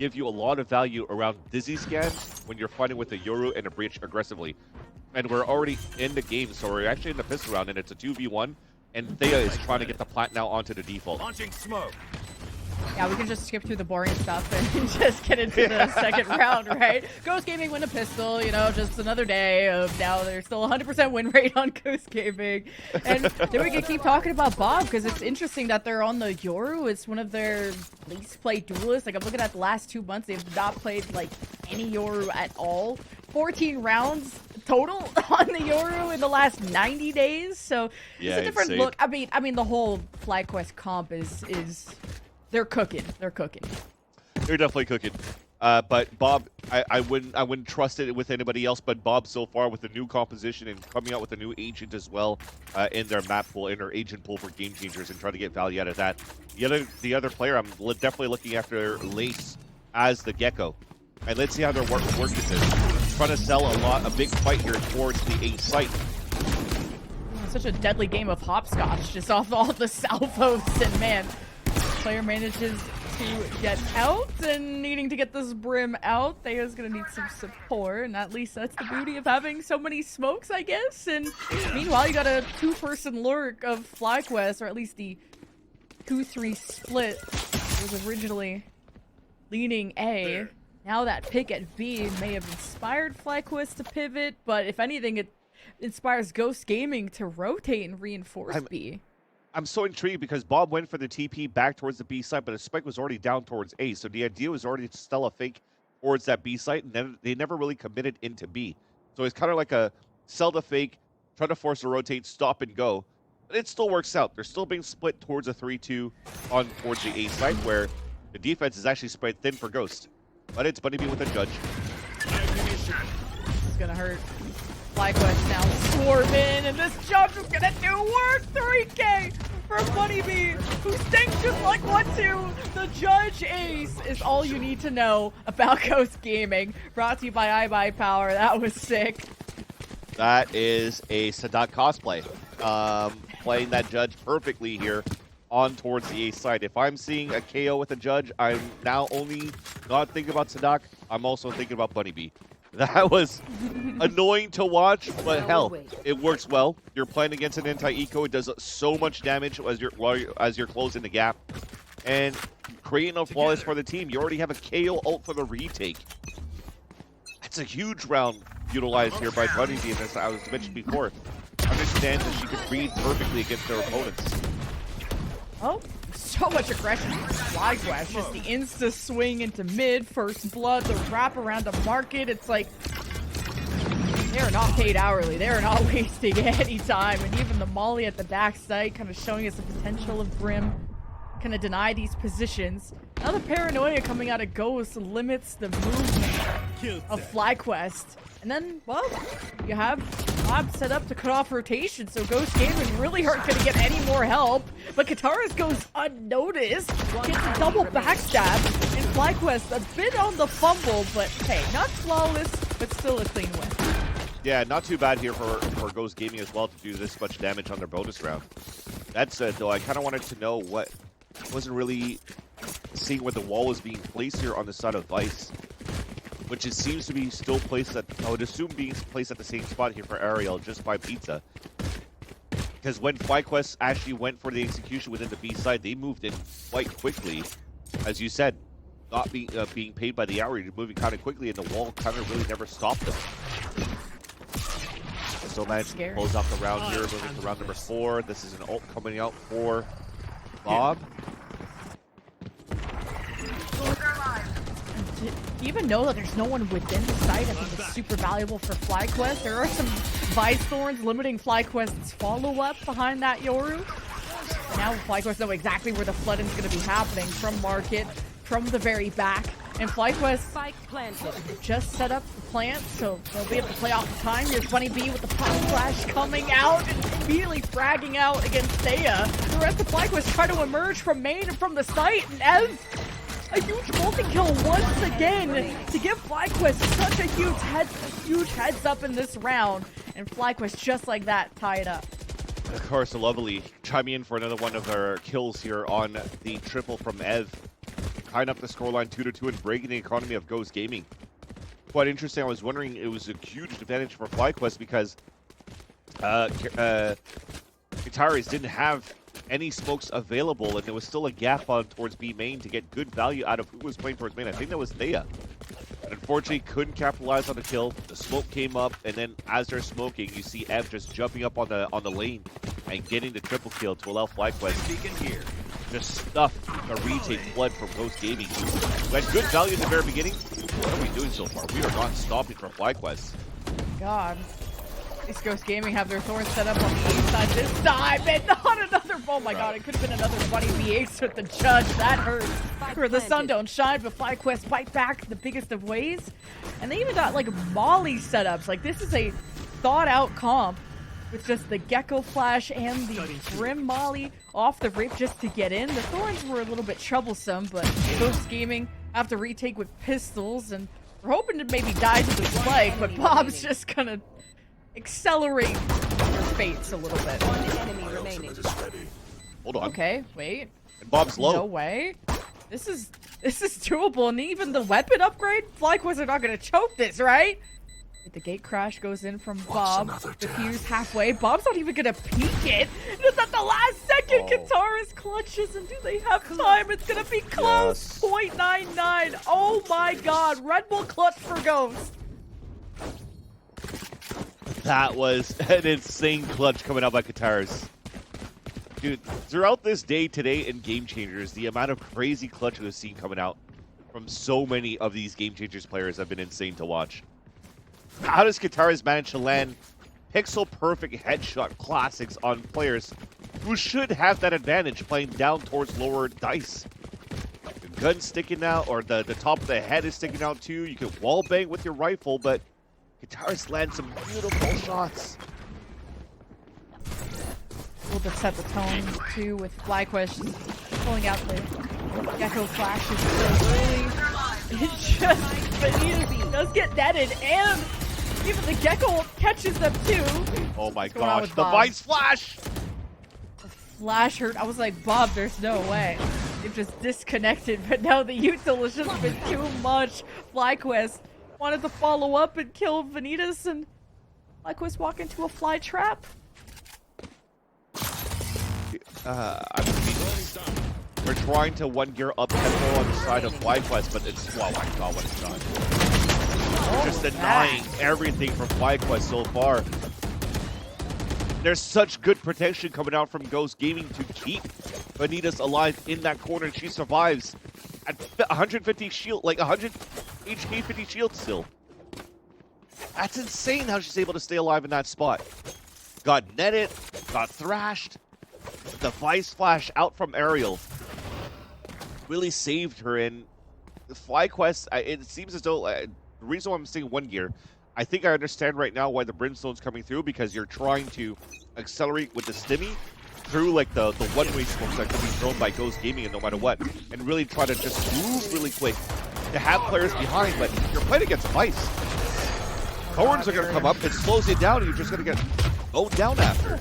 give you a lot of value around dizzy scans when you're fighting with a Yoru and a Breach aggressively. And we're already in the game, so we're actually in the pistol round, and it's a 2v1, and Thea is trying to get the plant now onto the default. Launching smoke. Yeah, we can just skip through the boring stuff and just get into the second round, right? Ghost Gaming win a pistol, you know, just another day of now there's still 100% win rate on Ghost Gaming. And then we can keep talking about Bob, because it's interesting that they're on the Yoru. It's one of their least played duelists. Like, I'm looking at the last 2 months, they've not played, like, any Yoru at all. 14 rounds total on the Yoru in the last 90 days. So yeah, it's a different insane look. I mean, the whole FlyQuest comp is they're cooking. They're cooking. They're definitely cooking. But Bob, I wouldn't trust it with anybody else but Bob so far, with the new composition and coming out with a new agent as well in their map pool, in their agent pool for game changers, and trying to get value out of that. The other player, I'm definitely looking after Lace as the Gecko. And let's see how they're working this. Trying to sell a big fight here towards the A site. Such a deadly game of hopscotch, just off all the salvos, and man, player manages to get out, and needing to get this brim out, Thea's gonna need some support, and at least that's the beauty of having so many smokes, I guess. And meanwhile, you got a 2-person lurk of FlyQuest, or at least the 2-3 split was originally leaning A. Now that pick at B may have inspired FlyQuest to pivot, but if anything, it inspires Ghost Gaming to rotate and reinforce B. I'm so intrigued because Bob went for the TP back towards the B site, but his spike was already down towards A. So the idea was already to sell a fake towards that B site, and then they never really committed into B. So it's kind of like a sell the fake, try to force a rotate, stop and go. But it still works out. They're still being split towards a 3-2 on towards the A site, where the defense is actually spread thin for Ghost. But it's Bunny B with a judge. This is gonna hurt. FlyQuest now swarm in, and this judge is gonna do work. 3K for Bunny B, who stinks just like 1-2. The judge ace is all you need to know about Ghost Gaming. Brought to you by iBUYPOWER. That was sick. That is a Sadak cosplay. Playing that judge perfectly here on towards the A side. If I'm seeing a KO with a judge, I'm now only not thinking about Sadak, I'm also thinking about Bunny B. That was annoying to watch, but hell, it works well. You're playing against an anti-eco. It does so much damage as you're closing the gap. And creating a flawless for the team. You already have a KO ult for the retake. That's a huge round utilized here by Bunny B, as I was mentioned before. Understands that she can read perfectly against their opponents. Oh, so much aggression from FlyQuest. Just the insta swing into mid, first blood, the wrap around the market. It's like they are not paid hourly. They are not wasting any time. And even the molly at the backside kind of showing us the potential of Brim. Kind of deny these positions. Now the paranoia coming out of Ghost limits the movement of FlyQuest. And then, well, you have Lab set up to cut off rotation, so Ghost Gaming really aren't going to get any more help. But Kataras goes unnoticed, gets a double backstab, and FlyQuest a bit on the fumble, but hey, not flawless, but still a clean win. Yeah, not too bad here for Ghost Gaming as well to do this much damage on their bonus round. That said, though, I kind of wanted to know what... wasn't really seeing where the wall was being placed here on the side of Vice, which it seems to be still placed at, I would assume being placed at the same spot here for Ariel, just by Pizza. Because when FlyQuest actually went for the execution within the B side, they moved in quite quickly. As you said, not being paid by the hour, you're moving kind of quickly, and the wall kind of really never stopped them. So managed to close out the round here, moving to round number 4. This is an ult coming out for Bob. Do you even know that there's no one within the site? I think it's super valuable for FlyQuest. There are some Vice Thorns limiting FlyQuest's follow-up behind that Yoru. Now FlyQuest know exactly where the flooding is going to be happening, from market, from the very back. And FlyQuest just set up the plant, so they'll be able to play off the time. Here's Bunny B with the pop flash coming out and immediately fragging out against Thea. The rest of FlyQuest try to emerge from main and from the site, and Ev, a huge multi-kill once again to give FlyQuest such a huge heads up in this round. And FlyQuest, just like that, tie it up. Of course, Lovely chiming in for another one of their kills here on the triple from Ev. tying up the scoreline 2-2 and breaking the economy of Ghost Gaming. Quite interesting. I was wondering, it was a huge advantage for FlyQuest because Guitars didn't have any smokes available, and there was still a gap on towards B main to get good value out of who was playing towards main. I think that was Thea. But unfortunately, couldn't capitalize on the kill. The smoke came up, and then as they're smoking, you see Ev just jumping up on the lane and getting the triple kill to allow FlyQuest just stuff a retake flood from Ghost Gaming. We had good value in the very beginning. What are we doing so far? We are not stopping for FlyQuest. God. These Ghost Gaming have their thorns set up on the A side this time, and not another. Oh my God, it could have been another 20v8 with the judge. That hurts. Where the sun don't shine, but FlyQuest fight back the biggest of ways. And they even got like Molly setups. Like, this is a thought out comp with just the Gecko Flash and the Brim Molly off the rip just to get in. The thorns were a little bit troublesome, but Ghost Gaming have to retake with pistols, and we're hoping to maybe die to the spike, but Bob's just gonna accelerate their fates a little bit. Hold on. Okay, wait. And Bob's low. No way. This is doable, and even the weapon upgrade, FlyQuest are not gonna choke this, right? The gate crash goes in from Bob. The fuse halfway. Bob's not even gonna peek it. Just at the last second, Kataris clutches, and do they have time? It's gonna be close. Yes. 0.99. Oh my God. Red Bull clutch for Ghost. That was an insane clutch coming out by Kataris. Dude, throughout this day today in Game Changers, the amount of crazy clutches we've seen coming out from so many of these Game Changers players have been insane to watch. How does Kataris manage to land pixel-perfect headshot classics on players who should have that advantage playing down towards lower dice? The gun's sticking out, or the top of the head is sticking out too. You can wall bang with your rifle, but Kataris lands some beautiful shots. A little bit set the tone too with FlyQuest pulling out the Gecko flashes so early. It just, Vanita does get netted, and even the Gecko catches them too. Oh my gosh, the Vice Flash! The Flash hurt. I was like, Bob, there's no way. It just disconnected, but no, the util has just been too much. FlyQuest wanted to follow up and kill Vanitas, and FlyQuest walk into a fly trap. I mean, we're trying to one gear up tempo on the side of FlyQuest, but it's, oh my God, what it's done. Just denying everything from FlyQuest so far. There's such good protection coming out from Ghost Gaming to keep Vanitas alive in that corner, and she survives at 150 shield, like 100 HP 50 shield still. That's insane how she's able to stay alive in that spot. Got netted, got thrashed. The Vice Flash out from Aerial really saved her, and FlyQuest, it seems as though, the reason why I'm saying one gear, I think I understand right now why the Brimstone's coming through, because you're trying to accelerate with the stimmy through like the one-way smokes that can be thrown by Ghost Gaming and no matter what, and really try to just move really quick to have players behind, but you're playing against Vice. Thorns are going to come up, it slows you down, and you're just going to get mowed down after.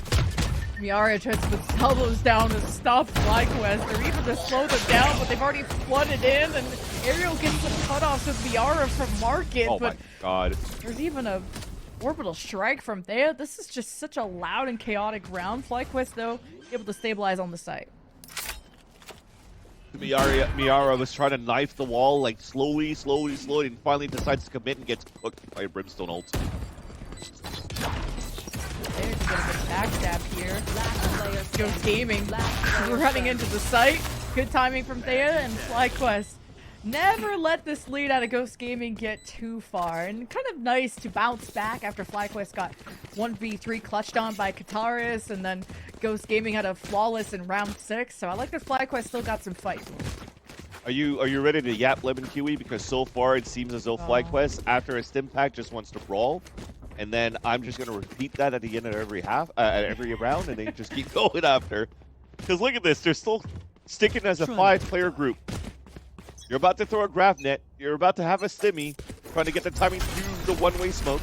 Miara tries to put elbows down to stop FlyQuest, or even to slow them down, but they've already flooded in, and Ariel gets some cutoffs with Miara from Market. Oh my God. There's even a orbital strike from Thea. This is just such a loud and chaotic round. FlyQuest, though, able to stabilize on the site. Miara was trying to knife the wall, like slowly, and finally decides to commit and gets hooked by a Brimstone ult. There's a bit of a backstab here. Ghost Gaming running into the site. Good timing from Thea, and FlyQuest never let this lead out of Ghost Gaming get too far. And kind of nice to bounce back after FlyQuest got 1v3 clutched on by Kataris, and then Ghost Gaming had a flawless in round 6. So I like that FlyQuest still got some fight. Are you ready to yap Lemon Kiwi? Because so far it seems as though FlyQuest, after a stim pack, just wants to brawl. And then I'm just going to repeat that at the end of every every round, and they just keep going after. Because look at this, they're still sticking as a 5-player group. You're about to throw a grab net. You're about to have a stimmy, trying to get the timing to do the one-way smoke.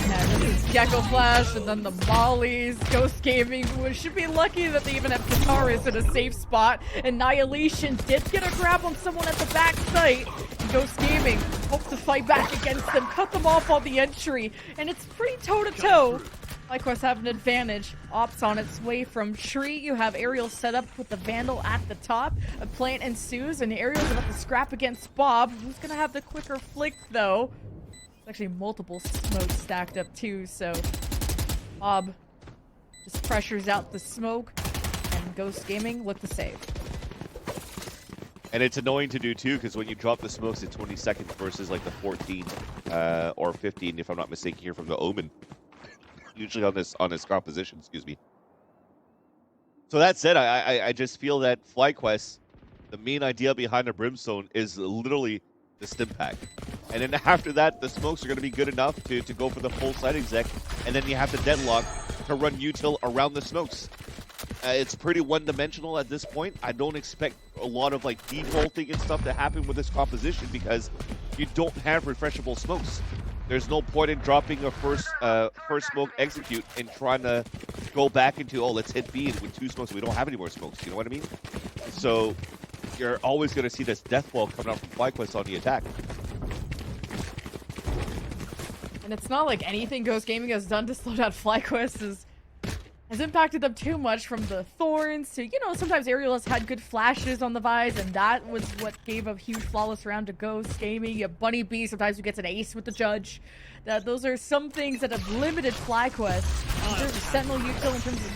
Yeah, this is Gecko Flash and then the mollies. Ghost Gaming should be lucky that they even have Kataris in a safe spot. Annihilation did get a grab on someone at the back site. Ghost Gaming hopes to fight back against them, cut them off on the entry, and it's pretty toe-to-toe. FlyQuest have an advantage. Ops on its way from tree. You have Ariel set up with the Vandal at the top. A plant ensues, and Ariel's about to scrap against Bob. Who's going to have the quicker flick, though? There's actually multiple smokes stacked up, too, so Bob just pressures out the smoke, and Ghost Gaming look to save. And it's annoying to do too, because when you drop the smokes at 20 seconds versus like the 14 or 15, if I'm not mistaken, here from the Omen, usually on this composition, excuse me. So that said, I just feel that FlyQuest, the main idea behind the Brimstone is literally the stim pack, and then after that, the smokes are going to be good enough to go for the full side exec, and then you have the deadlock to run util around the smokes. It's pretty one-dimensional at this point. I don't expect a lot of like defaulting and stuff to happen with this composition because you don't have refreshable smokes. There's no point in dropping a first smoke execute and trying to go back into, oh, let's hit B with 2 smokes. We don't have any more smokes. You know what I mean? So you're always going to see this death wall coming out from FlyQuest on the attack. And it's not like anything Ghost Gaming has done to slow down FlyQuest has impacted them too much, from the thorns to, you know, sometimes Ariel has had good flashes on the Vise, and that was what gave a huge flawless round to Ghost Gaming. A Bunny B sometimes who gets an ace with the judge. Those are some things that have limited FlyQuest. There's a Sentinel util in terms of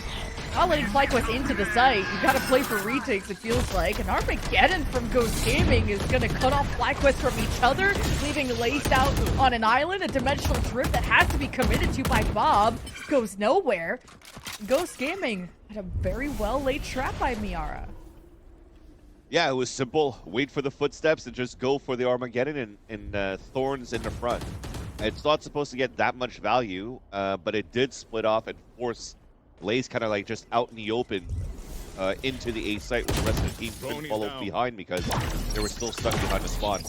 not letting FlyQuest into the site. You gotta play for retakes, it feels like. And Armageddon from Ghost Gaming is gonna cut off FlyQuest from each other, leaving Lace out on an island. A dimensional drift that has to be committed to by Bob goes nowhere. Ghost Gaming had a very well laid trap by Miara. Yeah, it was simple. Wait for the footsteps and just go for the Armageddon and Thorns in the front. It's not supposed to get that much value, but it did split off and force Lace kind of like just out in the open into the A site where the rest of the team couldn't follow behind because they were still stuck behind the spawn.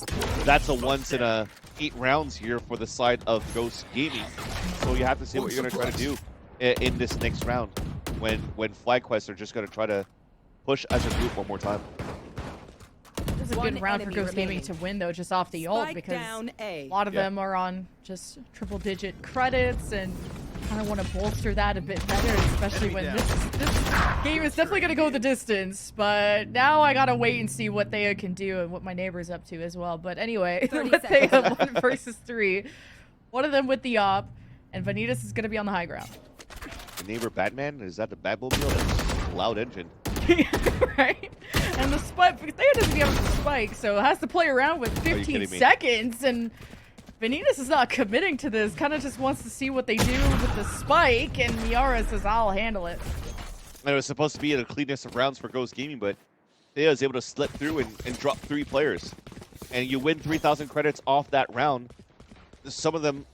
That's a once in a 8 rounds here for the side of Ghost Gaming. So you have to see what you're going to try to do in this next round when FlyQuest are just going to try to push as a group one more time. This is a good round for Ghost Gaming to win, though, just off the ult, because a lot of them are on just triple-digit credits, and kind of want to bolster that a bit better, especially when this game is definitely going to go the distance. But now I got to wait and see what they can do and what my neighbor's up to as well. But anyway, they have 1 versus 3. One of them with the op, and Vanitas is going to be on the high ground. The neighbor Batman? Is that the Batmobile? That's a loud engine. Right? And the spike, because they doesn't have a spike, so it has to play around with 15 seconds, and Vanitas is not committing to this, kind of just wants to see what they do with the spike, and Miara says, I'll handle it. And it was supposed to be the cleanest of rounds for Ghost Gaming, but Thea was able to slip through and drop 3 players. And you win 3,000 credits off that round. Some of them,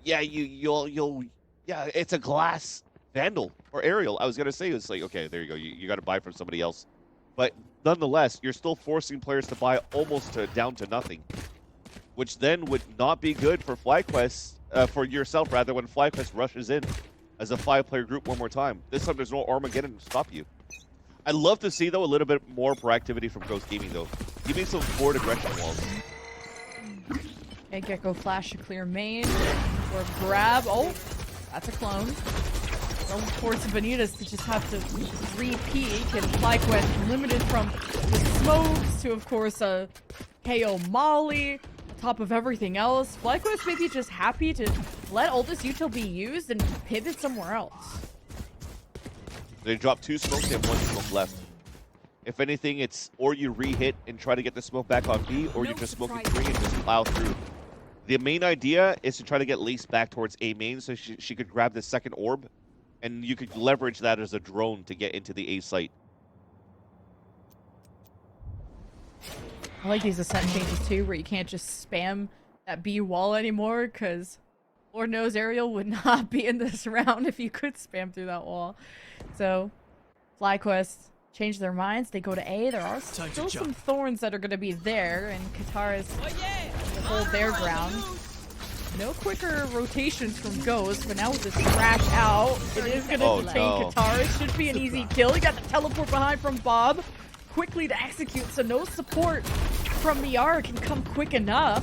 yeah, yeah, it's a glass Vandal or Ariel. I was going to say, it's like, okay, there you go. You got to buy from somebody else. But nonetheless, you're still forcing players to buy almost down to nothing, which then would not be good for FlyQuest, for yourself rather, when FlyQuest rushes in as a 5-player group one more time. This time there's no Armageddon to stop you. I'd love to see, though, a little bit more proactivity from Ghost Gaming, though. Give me some forward aggression walls. Okay, Gecko Flash to clear main, or grab. Oh, that's a clone. Well, force Vanitas to just have to re-peek, and FlyQuest limited from the smokes to, of course, a KO Molly, on top of everything else. FlyQuest may be just happy to let all this util be used and pivot somewhere else. They drop 2 smokes, they have 1 smoke left. If anything, it's or you re-hit and try to get the smoke back on B, or you're just smoking 3 and just plow through. The main idea is to try to get Lace back towards A main so she could grab the second orb, and you could leverage that as a drone to get into the A site. I like these ascent changes too, where you can't just spam that B wall anymore, because Lord knows Ariel would not be in this round if you could spam through that wall. So, FlyQuest change their minds. They go to A. There are still some thorns that are going to be there, and Katara's will hold their ground. No quicker rotations from Ghost, but now with this crash out, it is going to detain Qatar. It should be an easy kill. He got the teleport behind from Bob. Quickly to execute, so no support from Miara can come quick enough.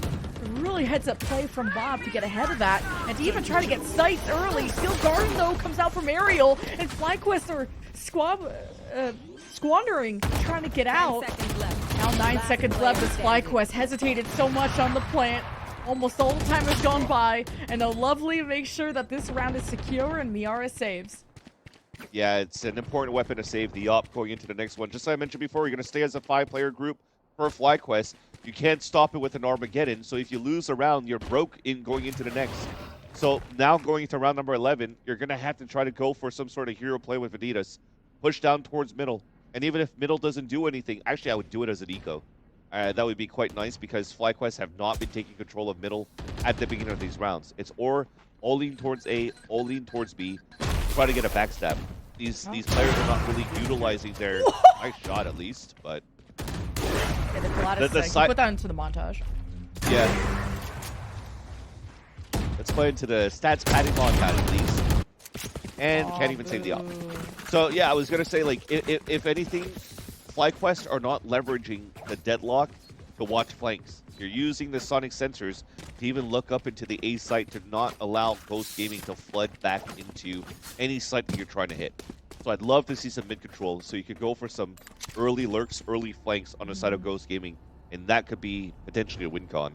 Really heads up play from Bob to get ahead of that, and to even try to get sights early. Steel Garden, though, comes out from Aerial, and FlyQuest are squandering, trying to get out. Now 9 seconds left as FlyQuest hesitated so much on the plant. Almost all the time has gone by, and a lovely make sure that this round is secure and Miara saves. Yeah, it's an important weapon to save the op going into the next one. Just like I mentioned before, you're going to stay as a 5-player group for FlyQuest. You can't stop it with an Armageddon, so if you lose a round, you're broke in going into the next. So now going into round number 11, you're going to have to try to go for some sort of hero play with Adidas. Push down towards middle. And even if middle doesn't do anything, actually I would do it as an eco. That would be quite nice because FlyQuest have not been taking control of middle at the beginning of these rounds. It's or all lean towards A, all lean towards B, try to get a backstab. These players are not really utilizing their nice shot at least, but yeah, there's a lot of put that into the montage. Yeah. Let's play into the stats padding montage at least. And can't even save the op. So yeah, I was gonna say, like, if anything, FlyQuest are not leveraging the deadlock to watch flanks. You're using the sonic sensors to even look up into the A site to not allow Ghost Gaming to flood back into any site that you're trying to hit. So I'd love to see some mid control so you could go for some early lurks, early flanks on the side of Ghost Gaming, and that could be potentially a win con.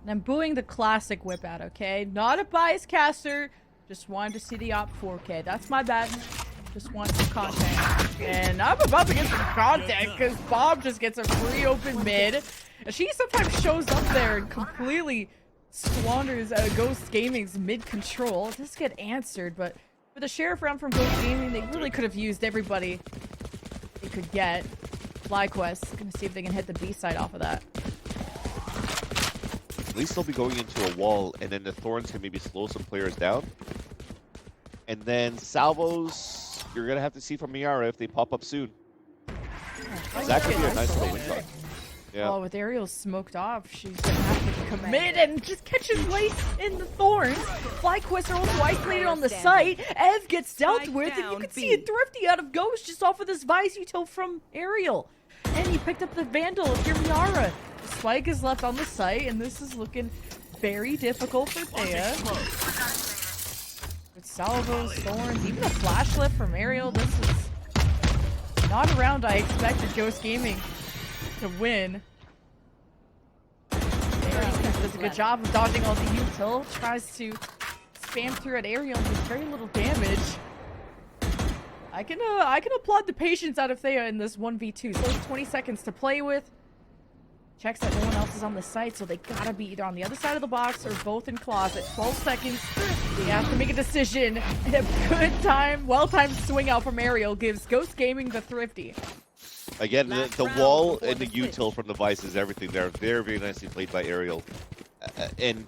And I'm booing the classic whip out, okay? Not a bias caster. Just wanted to see the op 4K. That's my bad. Just wanted some content. And I'm about to get some content because Bob just gets a free open mid. And she sometimes shows up there and completely squanders Ghost Gaming's mid control. It does get answered, but with a sheriff round from Ghost Gaming, they really could have used everybody they could get. FlyQuest, gonna see if they can hit the B side off of that. At least they'll be going into a wall, and then the Thorns can maybe slow some players down. And then salvos, you're going to have to see from Miara if they pop up soon. That could be a nice little win shot. Yeah. Oh, with Aerial smoked off, she's going to have to commit and just catch his weight in the Thorns. FlyQuest are also isolated on the site. Ev gets dealt with, and you can see a Thrifty out of Ghost just off of this Vice util from Aerial. And he picked up the Vandal of your Miara. Spike is left on the site, and this is looking very difficult for Thea. With salvos, Thorns, even a flash lift from Aerial, this is not a round I expected Ghost Gaming to win. Thea does a good job of dodging all the util, tries to spam through at Aerial and does very little damage. I can applaud the patience out of Thea in this 1v2. So 20 seconds to play with. Checks that no one else is on the site, so they gotta be either on the other side of the box or both in closet. 12 seconds. They have to make a decision. And a good time, well-timed swing out from Aerial gives Ghost Gaming the Thrifty. Again, the wall and the util from the Vice is everything there. Very, very nicely played by Aerial. And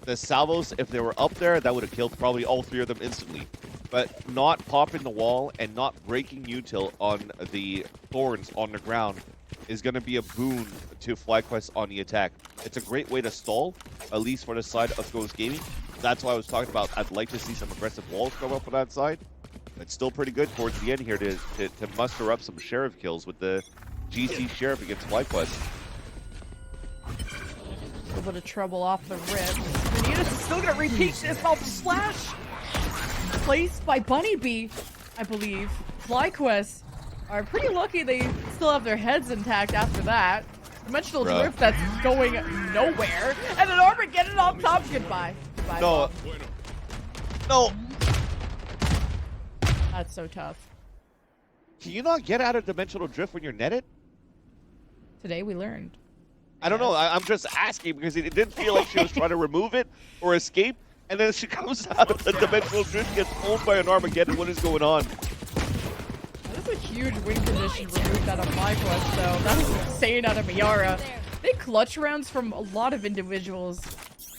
the salvos, if they were up there, that would have killed probably all 3 of them instantly. But not popping the wall and not breaking util on the Thorns on the ground is going to be a boon to FlyQuest on the attack. It's a great way to stall, at least for the side of Ghost Gaming. That's why I was talking about I'd like to see some aggressive walls come up on that side. It's still pretty good towards the end here to muster up some Sheriff kills with the GC Sheriff against FlyQuest. A little bit of trouble off the rip. Benitez is still going to repeat this off the splash. Placed by Bunny Bee, I believe. FlyQuest are pretty lucky they still have their heads intact after that. Dimensional drift that's going nowhere. And an Armageddon on top. Goodbye. Goodbye. No. No. That's so tough. Can you not get out of dimensional drift when you're netted? Today we learned. I don't know. I'm just asking because it didn't feel like she was trying to remove it or escape. And then she comes out of the dimensional drift, gets owned by an Armageddon. What is going on? That's a huge win condition removed out of FlyQuest, though. That was insane out of Miara. Big clutch rounds from a lot of individuals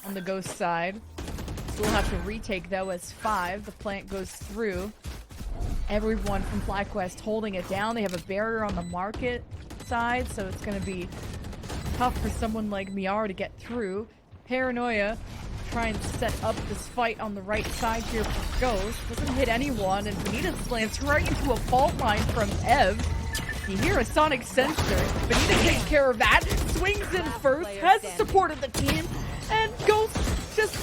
on the Ghost side. So we'll have to retake, though, as 5. The plant goes through. Everyone from FlyQuest holding it down. They have a barrier on the market side, so it's going to be tough for someone like Miara to get through. Paranoia try and set up this fight on the right side here for Ghost. Doesn't hit anyone, and Benita lands right into a fault line from Ev. You hear a sonic sensor. Benita takes care of that, swings in first, has the support of the team, and Ghost just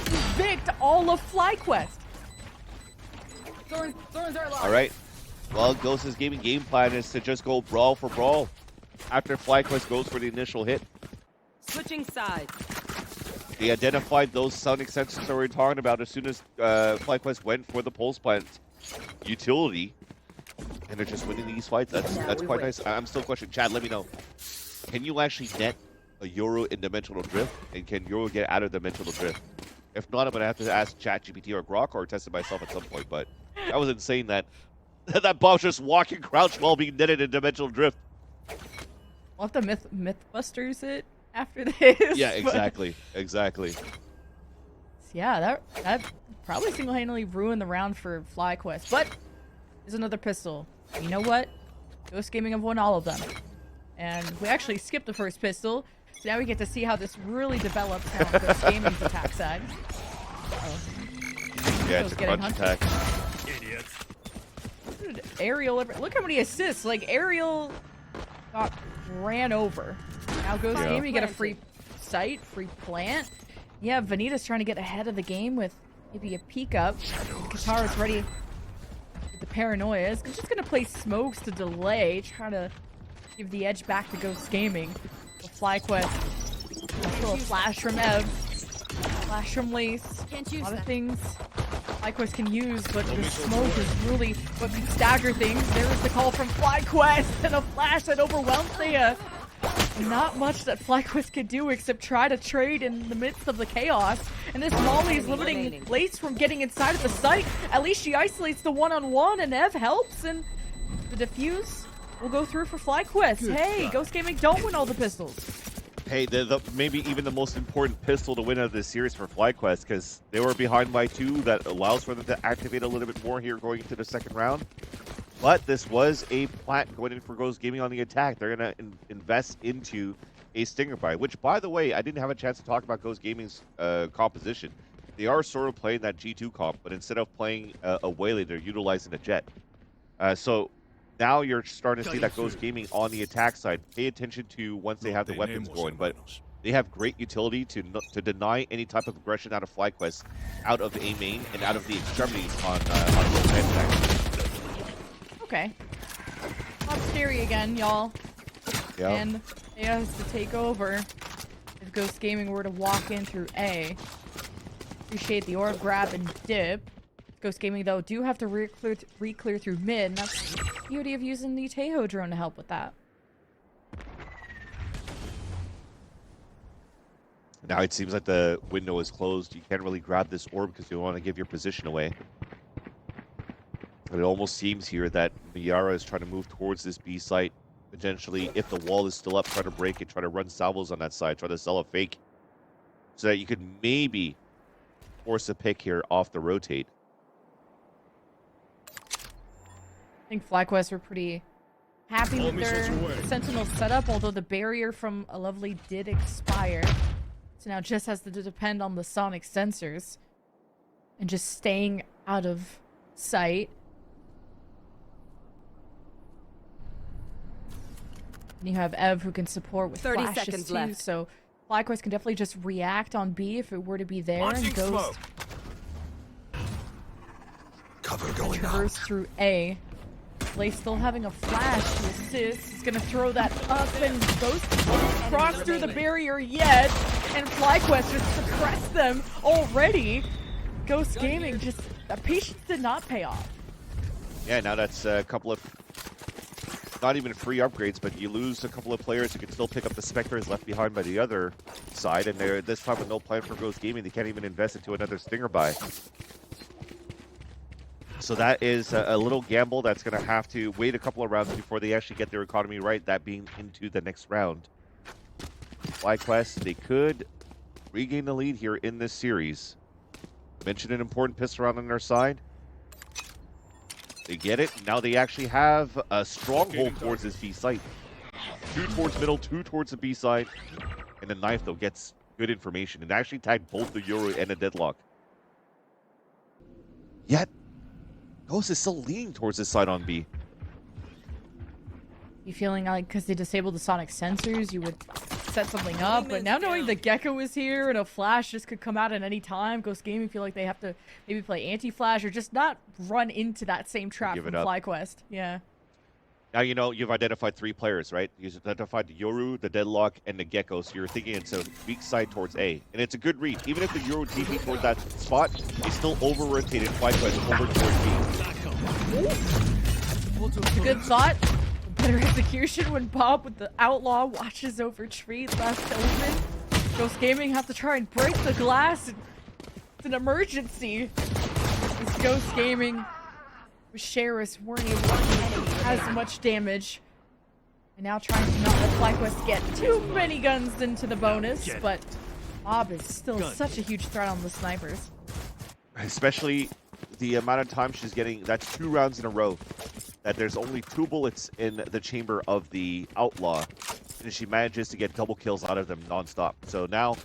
evict all of FlyQuest. All right. Well, Ghost's gaming game plan is to just go brawl for brawl after FlyQuest goes for the initial hit. Switching sides. They identified those sonic sensors that we were talking about as soon as FlyQuest went for the pulse plant utility, and they're just winning these fights. That's quite nice. I'm still questioning. Chad, let me know. Can you actually net a Euro in dimensional drift, and can Euro get out of dimensional drift? If not, I'm gonna have to ask ChatGPT or Grok or test it myself at some point. But that was insane that that bomb just walking crouch while being netted in dimensional drift. We'll have to Mythbusters it after this. Yeah, exactly. Exactly. Yeah, that probably single-handedly ruined the round for FlyQuest. But there's another pistol. You know what? Ghost Gaming have won all of them. And we actually skipped the first pistol. So now we get to see how this really develops now on Ghost Gaming's attack side. Yeah, it's a crunch attack. Idiots. Ariel, look how many assists. Like, Ariel got ran over. Now Ghost Gaming get a free site, free plant. Yeah, Vanita's trying to get ahead of the game with maybe a peek up. Katara's ready with the paranoias. She's just gonna play smokes to delay, try to give the edge back to Ghost Gaming. With FlyQuest. Also a flash from Ev. Flash from Lace. A lot of things FlyQuest can use, but the smoke is really what can stagger things. There's the call from FlyQuest and a flash that overwhelms Thea. Not much that FlyQuest can do except try to trade in the midst of the chaos. And this Molly is limiting Lace from getting inside of the site. At least she isolates the one-on-one, and Ev helps, and the defuse will go through for FlyQuest. Hey, Ghost Gaming don't win all the pistols. Hey, maybe even the most important pistol to win out of this series for FlyQuest, because they were behind by 2. That allows for them to activate a little bit more here going into the second round. But this was a plant going in for Ghost Gaming on the attack. They're going to invest into a Stinger Buy, which, by the way, I didn't have a chance to talk about Ghost Gaming's composition. They are sort of playing that G2 comp, but instead of playing a Whaley, they're utilizing a Jet. So now you're starting to see that Ghost Gaming on the attack side. Pay attention to once they have the weapons going, but they have great utility to deny any type of aggression out of FlyQuest, out of A main, and out of the extremities on both sides. Okay. Not scary again, y'all. Yeah. And A has to take over if Ghost Gaming were to walk in through A. Appreciate the orb grab and dip. Ghost Gaming, though, do have to re-clear through mid, and that's the beauty of using the Tejo drone to help with that. Now it seems like the window is closed. You can't really grab this orb because you want to give your position away. But it almost seems here that Miara is trying to move towards this B site. Potentially, if the wall is still up, try to break it, try to run salvos on that side, try to sell a fake. So that you could maybe force a pick here off the rotate. I think FlyQuest were pretty happy with their Sentinel setup, although the barrier from a Lovely did expire. So now just has to depend on the sonic sensors and just staying out of sight. And you have Ev who can support with 30 flashes seconds too, left. so FlyQuest can definitely just react on B if it were to be there, and Ghost Cover going traverse through A. Lace still having a flash to assist. He's gonna throw that up, and Ghost won't cross through the barrier yet, and FlyQuest just suppressed them already. Ghost Gaming just, that patience did not pay off. Yeah, now that's a couple of, not even free upgrades, but you lose a couple of players. You can still pick up the Spectres left behind by the other side, and they're this time with no plan for Ghost Gaming. They can't even invest into another Stinger Buy. So that is a little gamble that's going to have to wait a couple of rounds before they actually get their economy right, that being into the next round. FlyQuest, they could regain the lead here in this series. Mentioned an important pistol round on their side. They get it. Now they actually have a stronghold towards this B site. 2 towards middle, 2 towards the B side. And the knife, though, gets good information and actually tagged both the Yoru and the Deadlock. Yet, Ghost is still leaning towards this side on B. You feeling like because they disabled the sonic sensors, you would set something up, but now knowing the Gecko is here and a flash just could come out at any time, Ghost Gaming feel like they have to maybe play anti-flash or just not run into that same trap from FlyQuest. Yeah. Now you know you've identified 3 players, right? You've identified the Yoru, the Deadlock, and the Gecko, so you're thinking it's a weak side towards A. And it's a good read. Even if the Yoru TP towards that spot, he still over-rotated FlyQuest over towards B. Good thought. Better execution when Bob with the Outlaw watches over tree left open. Ghost Gaming have to try and break the glass. It's an emergency. This Ghost Gaming with Sheriff weren't able to do as much damage. And now trying to not let FlyQuest get too many guns into the bonus, but Bob is still such a huge threat on the snipers. Especially the amount of time she's getting, that's 2 rounds in a row. That there's only 2 bullets in the chamber of the Outlaw, and she manages to get double kills out of them non-stop. So now,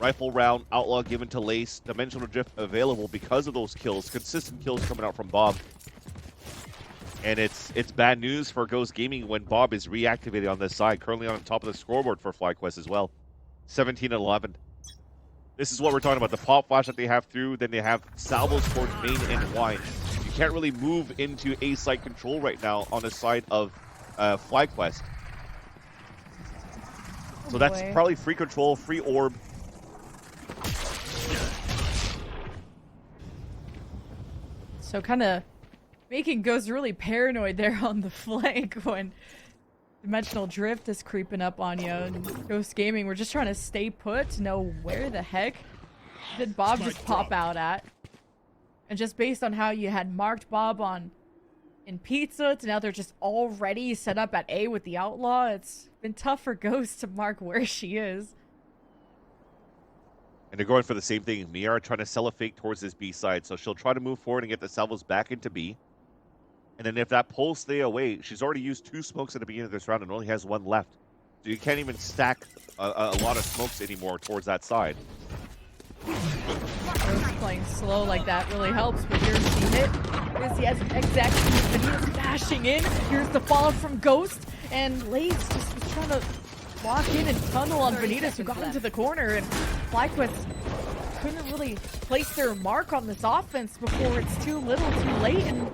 rifle round, Outlaw given to Lace, Dimensional Drift available because of those kills, consistent kills coming out from Bob. And it's bad news for Ghost Gaming when Bob is reactivated on this side, currently on top of the scoreboard for FlyQuest as well. 17-11. This is what we're talking about, the pop flash that they have through, then they have salvos towards main and wine. You can't really move into A site control right now on the side of FlyQuest. So that's probably free control, free orb. So kind of making Ghost really paranoid there on the flank when Dimensional Drift is creeping up on you. And Ghost Gaming, we're just trying to stay put to know where the heck did Bob just pop out at. And just based on how you had marked Bob in Pizza to now they're just already set up at A with the Outlaw, it's been tough for Ghost to mark where she is. And they're going for the same thing. Miara trying to sell a fake towards this B side, so she'll try to move forward and get the salvos back into B. And then if that pulls stay away, she's already used 2 smokes at the beginning of this round and only has 1 left. So you can't even stack a lot of smokes anymore towards that side. Ghost playing slow like that really helps, but here's the hit. Here's the execution, and he's dashing in. Here's the follow from Ghost, and Lace just was trying to lock in and tunnel on Vanitas, who got into the corner, and FlyQuest couldn't really place their mark on this offense before it's too little too late, and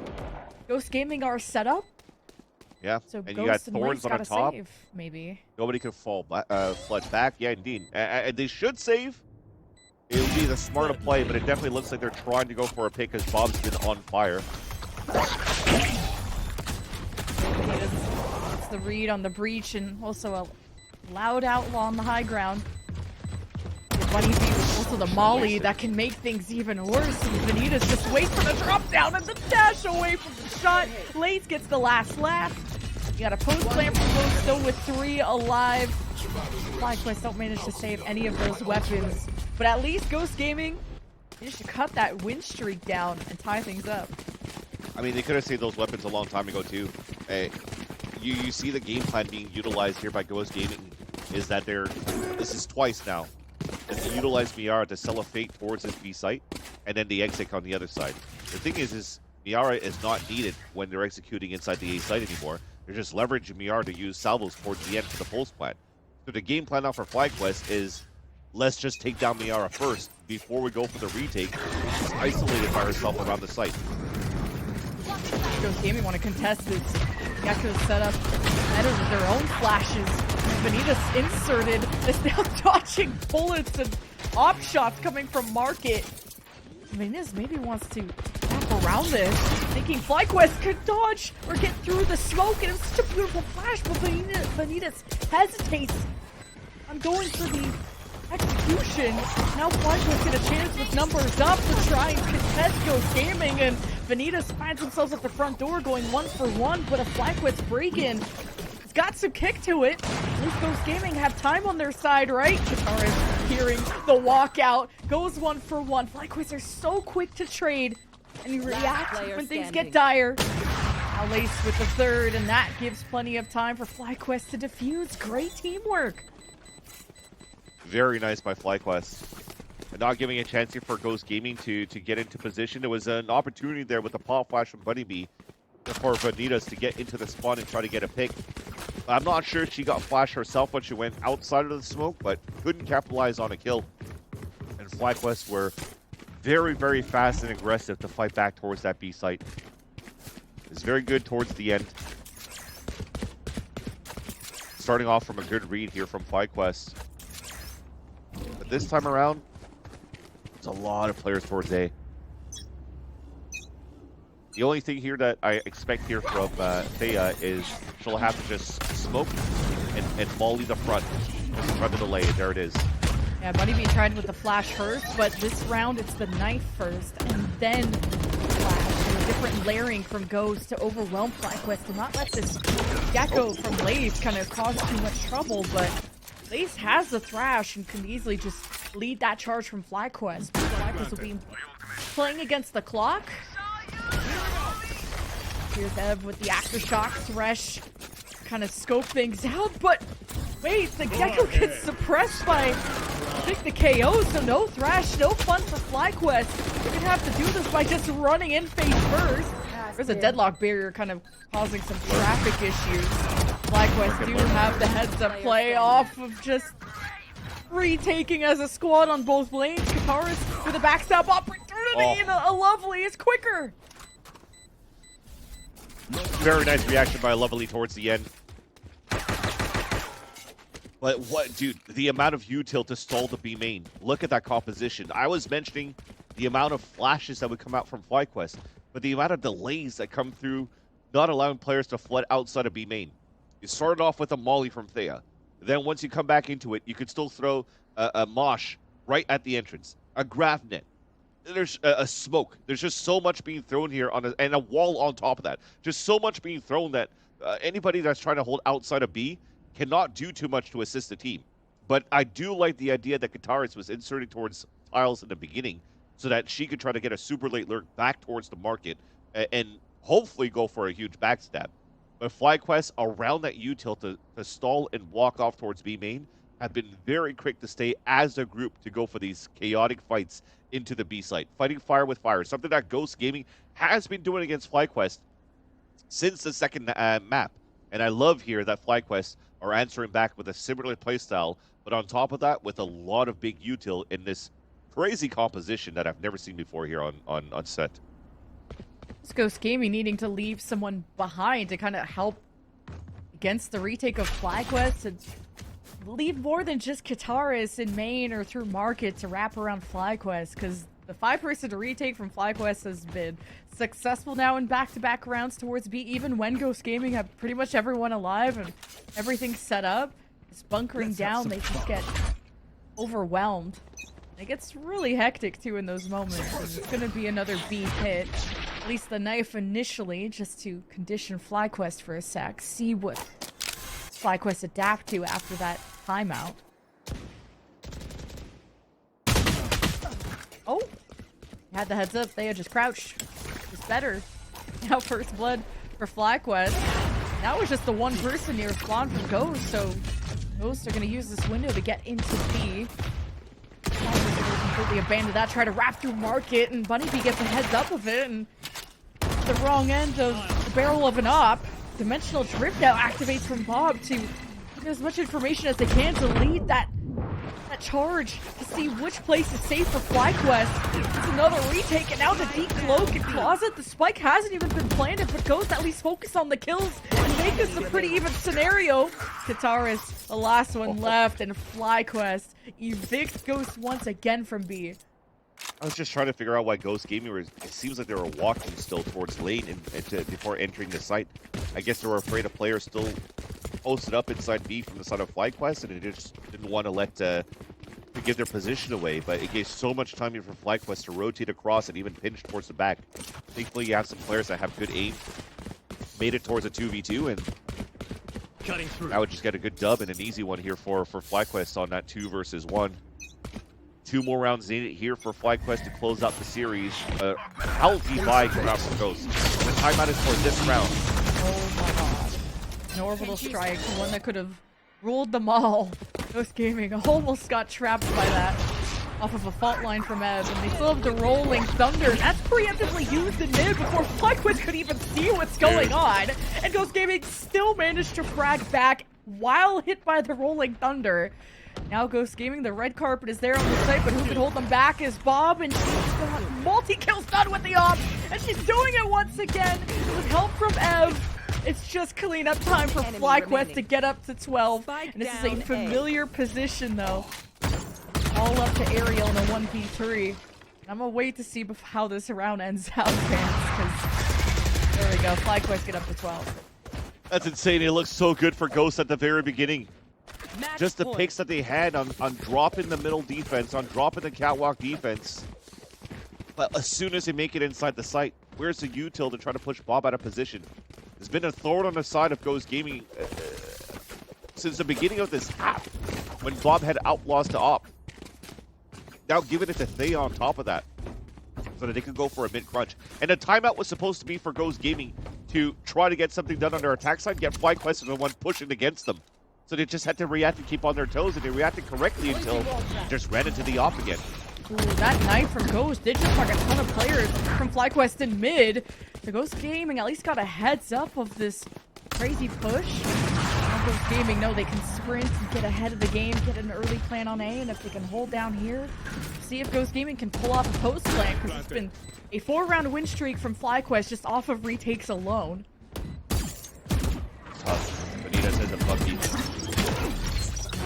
Ghost Gaming are set up. Yeah, so and Ghost you got and Thorns Lace on the top. save, maybe. Nobody can fall flood back. Yeah, indeed. And they should save. It would be the smarter play, but it definitely looks like they're trying to go for a pick because Bob's been on fire. It's the read on the breach and also a loud Outlaw on the high ground. Bunny B with also the molly that can make things even worse. And Vanitas just waits for the drop down and the dash away from the shot. Lace gets the last laugh. You got a post plant from Ghost still with 3 alive. FlyQuest don't manage to save any of those weapons. But at least Ghost Gaming managed to cut that win streak down and tie things up. I mean, they could have saved those weapons a long time ago, too. Hey, you see the game plan being utilized here by Ghost Gaming is that this is twice now. They utilize Miara to sell a fake towards this B site, and then the exit on the other side. The thing is Miara is not needed when they're executing inside the A site anymore. They're just leveraging Miara to use salvos towards the end for the pulse plan. So the game plan now for FlyQuest is, let's just take down Miara first before we go for the retake. She's isolated by herself around the site. Ghost Gaming want to contest this. Gecko's set up better with their own flashes. Vanitas inserted is now dodging bullets and op shots coming from Market. Vanitas maybe wants to wrap around this, thinking FlyQuest could dodge or get through the smoke, and it's such a beautiful flash, but Vanitas hesitates on going for the execution. Now FlyQuest get a chance with numbers up to try and contest Ghost Gaming, and Vanitas finds themselves at the front door going 1 for 1, but a FlyQuest break-in. It's got some kick to it. At least Ghost Gaming have time on their side, right? Katara hearing the walkout, goes 1 for 1. FlyQuest are so quick to trade and react when things get dire. Now Lace with the third, and that gives plenty of time for FlyQuest to defuse. Great teamwork. Very nice by FlyQuest. And not giving a chance here for Ghost Gaming to get into position. There was an opportunity there with the pop flash from Bunny B for Vanitas to get into the spawn and try to get a pick. I'm not sure if she got flash herself when she went outside of the smoke, but couldn't capitalize on a kill. And FlyQuest were very, very fast and aggressive to fight back towards that B site. It's very good towards the end. Starting off from a good read here from FlyQuest. But this time around, there's a lot of players towards A. The only thing here that I expect here from Thea is she'll have to just smoke and molly the front. Just front of the lane. There it is. Yeah, Bunny B tried with the flash first, but this round it's the knife first, and then the flash. And a different layering from Ghost to overwhelm FlyQuest to not let this Gecko from Lace kind of cause too much trouble, but Lace has the thrash and can easily just lead that charge from FlyQuest. FlyQuest will be playing against the clock. Here's Ev with the aftershock. Thresh kind of scope things out, but wait, the Gecko gets suppressed by, I think, the KO, so no Thrash, no fun for FlyQuest. They're gonna have to do this by just running in face first. There's a deadlock barrier kind of causing some traffic issues. FlyQuest do have the heads-up play off of just retaking as a squad on both lanes. Kataris with a backstab opportunity and a Lovely is quicker. Very nice reaction by Lovely towards the end. But what, dude, the amount of util to stall the B main. Look at that composition. I was mentioning the amount of flashes that would come out from FlyQuest, but the amount of delays that come through not allowing players to flood outside of B main. You started off with a molly from Thea. Then once you come back into it, you could still throw a mosh right at the entrance. A grav net. There's a smoke. There's just so much being thrown here and a wall on top of that. Just so much being thrown that anybody that's trying to hold outside of B cannot do too much to assist the team. But I do like the idea that Kataris was inserting towards tiles in the beginning so that she could try to get a super late lurk back towards the market and hopefully go for a huge backstab. But FlyQuest around that util to stall and walk off towards B main have been very quick to stay as a group to go for these chaotic fights into the B site. Fighting fire with fire, something that Ghost Gaming has been doing against FlyQuest since the second map. And I love here that FlyQuest are answering back with a similar playstyle, but on top of that, with a lot of big util in this crazy composition that I've never seen before here on set. It's Ghost Gaming needing to leave someone behind to kind of help against the retake of FlyQuest and leave more than just Kataris in main or through market to wrap around FlyQuest, because the 5-person retake from FlyQuest has been successful now in back-to-back rounds towards B, even when Ghost Gaming have pretty much everyone alive and everything set up. Just bunkering down, they just get overwhelmed. It gets really hectic too in those moments, and it's going to be another B hit. At least the knife initially, just to condition FlyQuest for a sec, see what FlyQuest adapt to after that timeout. Oh, had the heads up. They had just crouched. It's better. Now first blood for FlyQuest. That was just the one person near spawn from Ghost, so Ghost are going to use this window to get into B. Completely abandon that, try to wrap through market, and Bunny B gets a heads up of it, and the wrong end of the barrel of an op. Dimensional drift now activates from Bob to get as much information as they can to lead that charge to see which place is safe for FlyQuest. It's another retake, and now the deep cloak and closet. The spike hasn't even been planted, but Ghost at least focus on the kills and make this a pretty even scenario. Kataris, the last one left, and FlyQuest evicts Ghost once again from B. I was just trying to figure out why Ghost Gaming was. It seems like they were walking still towards lane before entering the site. I guess they were afraid a player still posted up inside B from the side of FlyQuest, and they just didn't want to let to give their position away. But it gave so much time here for FlyQuest to rotate across and even pinch towards the back. Thankfully, you have some players that have good aim. Made it towards a 2v2, and Cutting through. I would just get a good dub and an easy one here for FlyQuest on that 2 versus 1. 2 more rounds needed here for FlyQuest to close out the series. Healthy buy come out from Ghost. The timeout is for this round. Oh my god. An orbital strike, one that could have ruled them all. Ghost Gaming almost got trapped by that off of a fault line from Ev, and they still have the rolling thunder. That's preemptively used in mid before FlyQuest could even see what's going on. And Ghost Gaming still managed to frag back while hit by the rolling thunder. Now Ghost Gaming, the red carpet is there on the site, but who can hold them back is Bob, and she's got multi-kills done with the op, and she's doing it once again with help from Ev. It's just cleanup time for FlyQuest to get up to 12. And this is a familiar position, though. All up to Ariel in a 1v3. I'm gonna wait to see how this round ends out, fans, because there we go. FlyQuest get up to 12. That's insane. It looks so good for Ghost at the very beginning. Match Just the point. picks that they had on dropping the middle defense, on dropping the catwalk defense. But as soon as they make it inside the site, where's the util to try to push Bob out of position? There's been a thorn on the side of Ghost Gaming since the beginning of this half, when Bob had outlaws to op. Now giving it to Thea on top of that, so that they could go for a mid-crunch. And the timeout was supposed to be for Ghost Gaming to try to get something done on their attack side, get FlyQuest as the one pushing against them. So they just had to react and keep on their toes, and they reacted correctly until they just ran into the op again. Ooh, that knife from Ghost did just mark a ton of players from FlyQuest in mid. The Ghost Gaming at least got a heads up of this crazy push. Now Ghost Gaming know they can sprint and get ahead of the game, get an early plan on A, and if they can hold down here, see if Ghost Gaming can pull off a post plan, because it's been a 4-round win streak from FlyQuest just off of retakes alone. Tough. Benita says a bucky.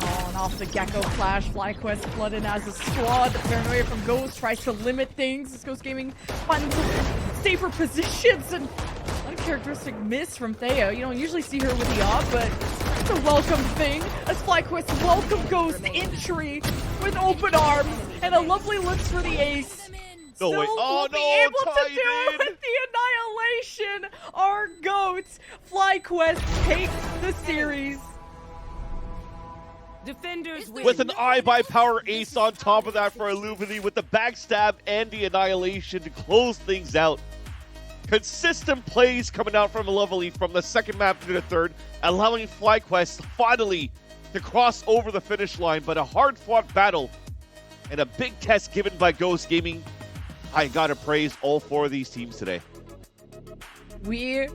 Oh, and off the Gecko Flash, FlyQuest flood in as a squad. The paranoia from Ghost tries to limit things as Ghost Gaming finds safer positions, and uncharacteristic miss from Thea. You don't usually see her with the op, but it's a welcome thing as FlyQuest welcome Ghost entry with open arms and a lovely looks for the ace. No way. Still Oh won't be no, able to do it with the annihilation. Our goats, FlyQuest take the series. Defenders win. With an iBUYPOWER ace on top of that for Illumini, with the backstab and the annihilation to close things out. Consistent plays coming out from Lovely from the second map to the third, allowing FlyQuest finally to cross over the finish line, but a hard-fought battle and a big test given by Ghost Gaming. I gotta praise all 4 of these teams today. We